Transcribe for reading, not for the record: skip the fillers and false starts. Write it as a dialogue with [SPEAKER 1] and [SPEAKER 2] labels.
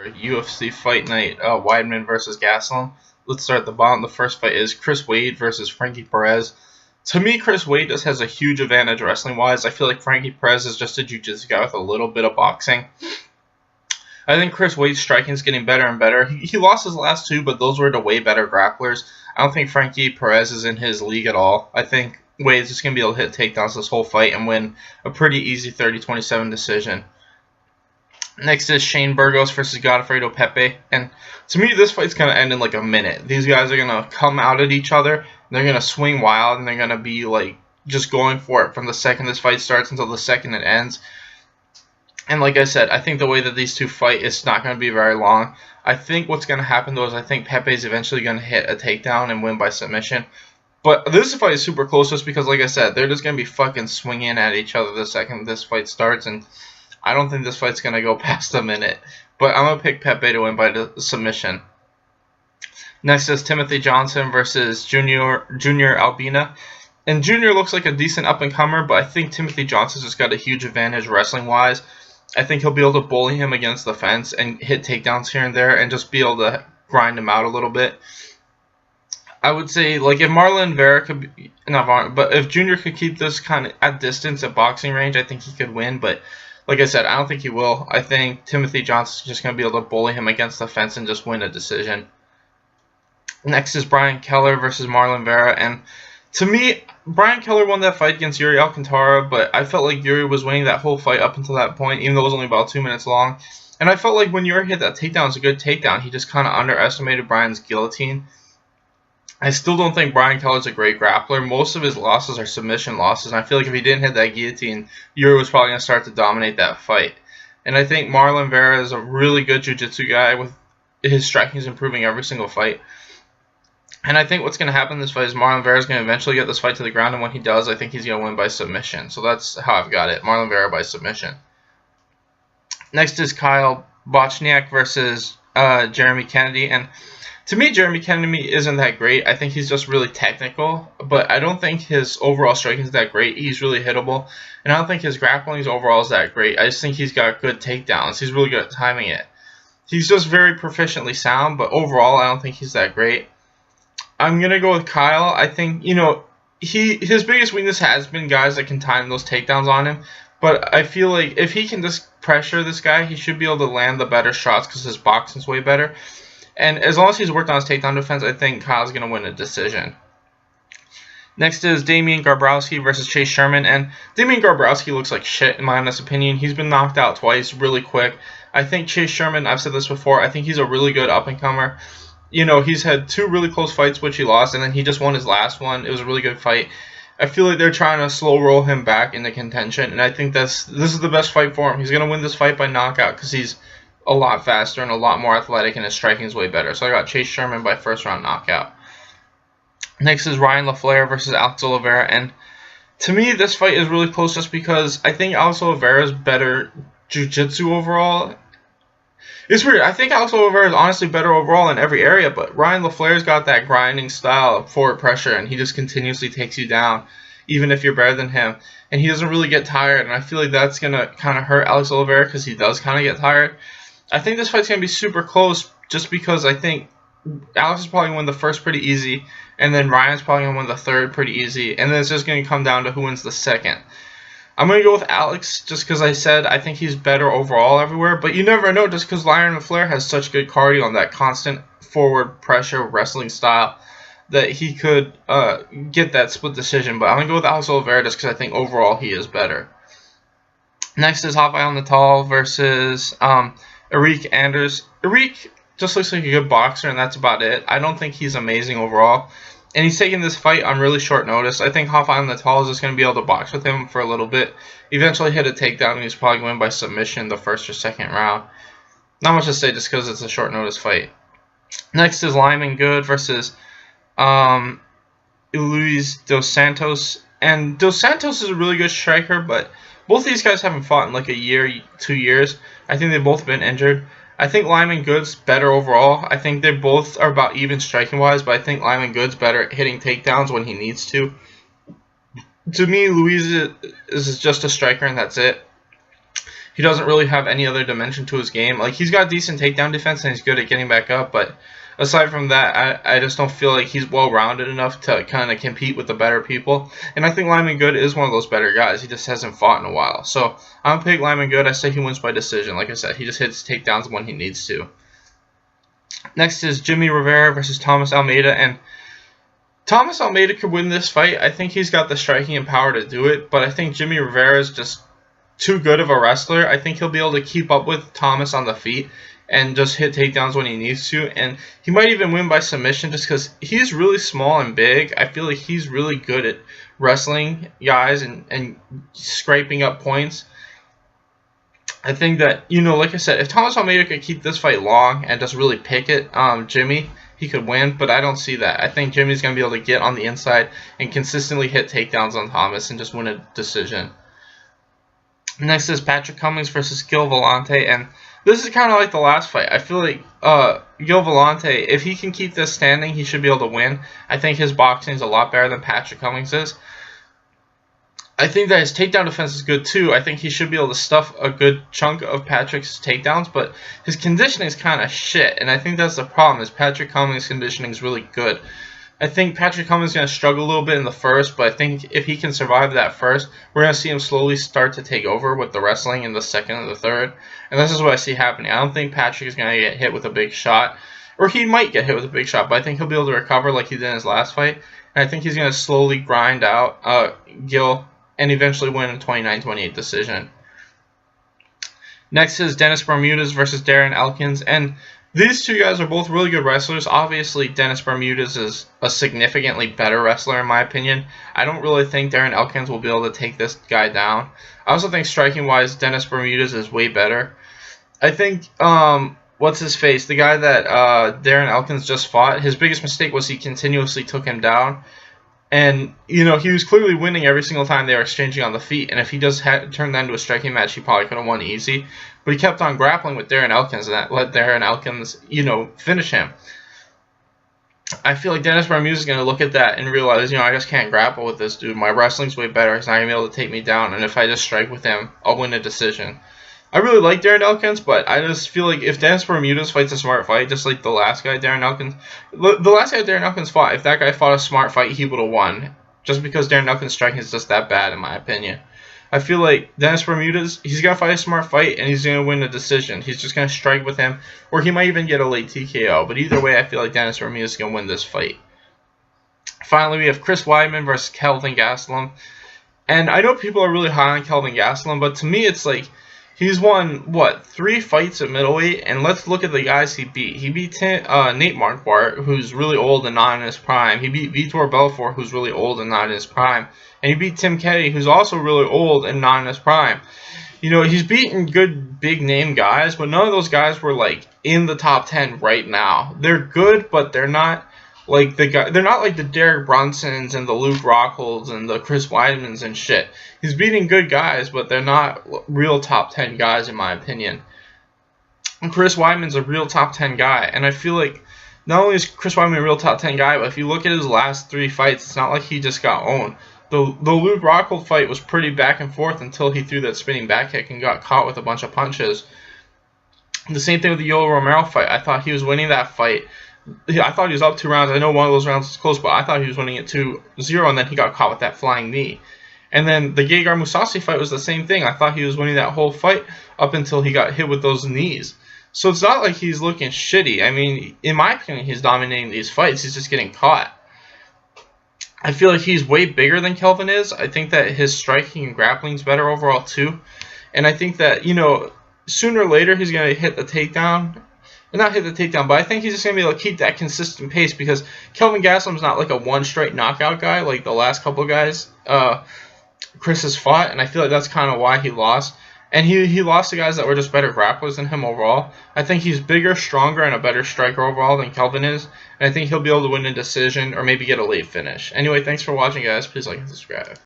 [SPEAKER 1] UFC Fight Night, Weidman versus Gastelum. Let's start at the bottom. The first fight is Chris Wade versus Frankie Perez. To me, Chris Wade just has a huge advantage wrestling-wise. I feel like Frankie Perez is just a jiu-jitsu guy with a little bit of boxing. I think Chris Wade's striking is getting better and better. He lost his last two, but those were to way better grapplers. I don't think Frankie Perez is in his league at all. I think Wade's just going to be able to hit takedowns this whole fight and win a pretty easy 30-27 decision. Next is Shane Burgos versus Godofredo Pepe. And to me, this fight's going to end in like a minute. These guys are going to come out at each other. They're going to swing wild, and they're going to be like just going for it from the second this fight starts until the second it ends. And like I said, I think the way that these two fight is not going to be very long. I think what's going to happen, though, is I think Pepe's eventually going to hit a takedown and win by submission. But this fight is super close just because, like I said, they're just going to be fucking swinging at each other the second this fight starts. And I don't think this fight's going to go past a minute. But I'm going to pick Pepe to win by submission. Next is Timothy Johnson versus Junior Albina. And Junior looks like a decent up-and-comer, but I think Timothy Johnson's just got a huge advantage wrestling-wise. I think he'll be able to bully him against the fence and hit takedowns here and there and just be able to grind him out a little bit. I would say, like, if Marlon Vera could be, not Marlon, but if Junior could keep this kind of at distance at boxing range, I think he could win. But like I said, I don't think he will. I think Timothy Johnson's just going to be able to bully him against the fence and just win a decision. Next is Brian Keller versus Marlon Vera. And to me, Brian Keller won that fight against Yuri Alcantara, but I felt like Yuri was winning that whole fight up until that point, even though it was only about 2 minutes long. And I felt like when Yuri hit that takedown, it was a good takedown. He just kind of underestimated Brian's guillotine. I still don't think Brian Keller's a great grappler. Most of his losses are submission losses, and I feel like if he didn't hit that guillotine, Yuri was probably going to start to dominate that fight. And I think Marlon Vera is a really good jiu-jitsu guy. With his striking is improving every single fight. And I think what's going to happen in this fight is Marlon Vera is going to eventually get this fight to the ground, and when he does, I think he's going to win by submission. So that's how I've got it, Marlon Vera by submission. Next is Kyle Bochniak versus Jeremy Kennedy. And to me, Jeremy Kennedy isn't that great. I think he's just really technical, but I don't think his overall striking is that great. He's really hittable, and I don't think his grappling overall is that great. I just think he's got good takedowns. He's really good at timing it. He's just very proficiently sound, but overall, I don't think he's that great. I'm going to go with Kyle. I think, his biggest weakness has been guys that can time those takedowns on him. But I feel like if he can just pressure this guy, he should be able to land the better shots because his boxing's way better. And as long as he's worked on his takedown defense, I think Kyle's going to win a decision. Next is Damian Garbrowski versus Chase Sherman. And Damian Garbrowski looks like shit, in my honest opinion. He's been knocked out twice really quick. I think Chase Sherman, I've said this before, I think he's a really good up-and-comer. He's had two really close fights, which he lost, and then he just won his last one. It was a really good fight. I feel like they're trying to slow roll him back into contention, and I think this is the best fight for him. He's going to win this fight by knockout because he's a lot faster and a lot more athletic, and his striking is way better. So I got Chase Sherman by first-round knockout. Next is Ryan LaFleur versus Alex Oliveira, and to me, this fight is really close just because I think Alex Oliveira is better jiu-jitsu overall. It's weird. I think Alex Oliveira is honestly better overall in every area, but Ryan LaFleur's got that grinding style of forward pressure, and he just continuously takes you down, even if you're better than him. And he doesn't really get tired, and I feel like that's going to kind of hurt Alex Oliveira because he does kind of get tired. I think this fight's going to be super close just because I think Alex is probably going to win the first pretty easy, and then Ryan's probably going to win the third pretty easy, and then it's just going to come down to who wins the second. I'm going to go with Alex just because I said I think he's better overall everywhere. But you never know just because Ryan LaFleur has such good cardio on that constant forward pressure wrestling style that he could get that split decision. But I'm going to go with Alex Oliveira just because I think overall he is better. Next is Rafael Natal versus Eric Anders. Eric just looks like a good boxer, and that's about it. I don't think he's amazing overall. And he's taking this fight on really short notice. I think Rafael Natal is just going to be able to box with him for a little bit. Eventually hit a takedown, and he's probably going to win by submission the first or second round. Not much to say just because it's a short notice fight. Next is Lyman Good versus Luis Dos Santos. And Dos Santos is a really good striker, but both these guys haven't fought in like a year, 2 years. I think they've both been injured. I think Lyman Good's better overall. I think they both are about even striking-wise, but I think Lyman Good's better at hitting takedowns when he needs to. To me, Luis is just a striker, and that's it. he doesn't really have any other dimension to his game. Like, he's got decent takedown defense and he's good at getting back up, but aside from that, I just don't feel like he's well-rounded enough to kind of compete with the better people. And I think Lyman Good is one of those better guys. He just hasn't fought in a while. So I'm going to pick Lyman Good. I say he wins by decision. Like I said, he just hits takedowns when he needs to. Next is Jimmy Rivera versus Thomas Almeida. And Thomas Almeida could win this fight. I think he's got the striking and power to do it. But I think Jimmy Rivera is just too good of a wrestler. I think he'll be able to keep up with Thomas on the feet and just hit takedowns when he needs to. And he might even win by submission just because he's really small and big. I feel like he's really good at wrestling guys and scraping up points. I think that, you know, like I said, if Thomas Almeida could keep this fight long and just really pick it, Jimmy, he could win. But I don't see that. I think Jimmy's going to be able to get on the inside and consistently hit takedowns on Thomas and just win a decision. Next is Patrick Cummings versus Gil Vellante, and this is kind of like the last fight. I feel like Gil Vellante, if he can keep this standing, he should be able to win. I think his boxing is a lot better than Patrick Cummings is. I think that his takedown defense is good too. I think he should be able to stuff a good chunk of Patrick's takedowns, but his conditioning is kind of shit, and I think that's the problem, is Patrick Cummings' conditioning is really good. I think Patrick Cummings is going to struggle a little bit in the first, but I think if he can survive that first, we're going to see him slowly start to take over with the wrestling in the second and the third. And this is what I see happening. I don't think Patrick is going to get hit with a big shot, or he might get hit with a big shot, but I think he'll be able to recover like he did in his last fight. And I think he's going to slowly grind out Gil and eventually win a 29-28 decision. Next is Dennis Bermudez versus Darren Elkins, and these two guys are both really good wrestlers. Obviously, Dennis Bermudez is a significantly better wrestler in my opinion. I don't really think Darren Elkins will be able to take this guy down. I also think striking-wise, Dennis Bermudez is way better. I think, what's his face? The guy that Darren Elkins just fought, his biggest mistake was he continuously took him down. And, you know, he was clearly winning every single time they were exchanging on the feet. And if he does turn that into a striking match, he probably could have won easy. But he kept on grappling with Darren Elkins, and that let Darren Elkins, you know, finish him. I feel like Dennis Bermudez is going to look at that and realize, you know, I just can't grapple with this dude. My wrestling's way better. He's not going to be able to take me down. And if I just strike with him, I'll win a decision. I really like Darren Elkins, but I just feel like if Dennis Bermudez fights a smart fight, just like the last guy Darren Elkins, the last guy Darren Elkins fought, if that guy fought a smart fight, he would have won. Just because Darren Elkins' striking is just that bad, in my opinion. I feel like Dennis Bermudez, he's going to fight a smart fight, and he's going to win a decision. He's just going to strike with him, or he might even get a late TKO. But either way, I feel like Dennis Bermudez is going to win this fight. Finally, we have Chris Weidman versus Kelvin Gastelum. And I know people are really high on Kelvin Gastelum, but to me, it's like, he's won, what, 3 fights at middleweight, and let's look at the guys he beat. He beat Nate Marquardt, who's really old and not in his prime. He beat Vitor Belfort, who's really old and not in his prime. And he beat Tim Kennedy, who's also really old and not in his prime. You know, he's beaten good big-name guys, but none of those guys were, like, in the top 10 right now. They're good, but they're not like they're not like the Derek Brunsons and the Luke Rockholds and the Chris Weidmans and shit. He's beating good guys, but they're not real top 10 guys in my opinion. And Chris Weidman's a real top 10 guy, and I feel like not only is Chris Weidman a real top 10 guy, but if you look at his last 3 fights, it's not like he just got owned. The Luke Rockhold fight was pretty back and forth until he threw that spinning back kick and got caught with a bunch of punches. The same thing with the Yoel Romero fight. I thought he was winning that fight. I thought he was up 2 rounds. I know one of those rounds was close, but I thought he was winning it 2-0, and then he got caught with that flying knee. And then the Gegard Mousasi fight was the same thing. I thought he was winning that whole fight up until he got hit with those knees. So it's not like he's looking shitty. I mean, in my opinion, he's dominating these fights. He's just getting caught. I feel like he's way bigger than Kelvin is. I think that his striking and grappling is better overall too. And I think that, you know, sooner or later he's going to hit the takedown. Not hit the takedown, but I think he's just going to be able to keep that consistent pace because Kelvin Gastelum's not like a one-straight knockout guy like the last couple guys Chris has fought. And I feel like that's kind of why he lost. And he lost to guys that were just better grapplers than him overall. I think he's bigger, stronger, and a better striker overall than Kelvin is. And I think he'll be able to win a decision or maybe get a late finish. Anyway, thanks for watching, guys. Please like and subscribe.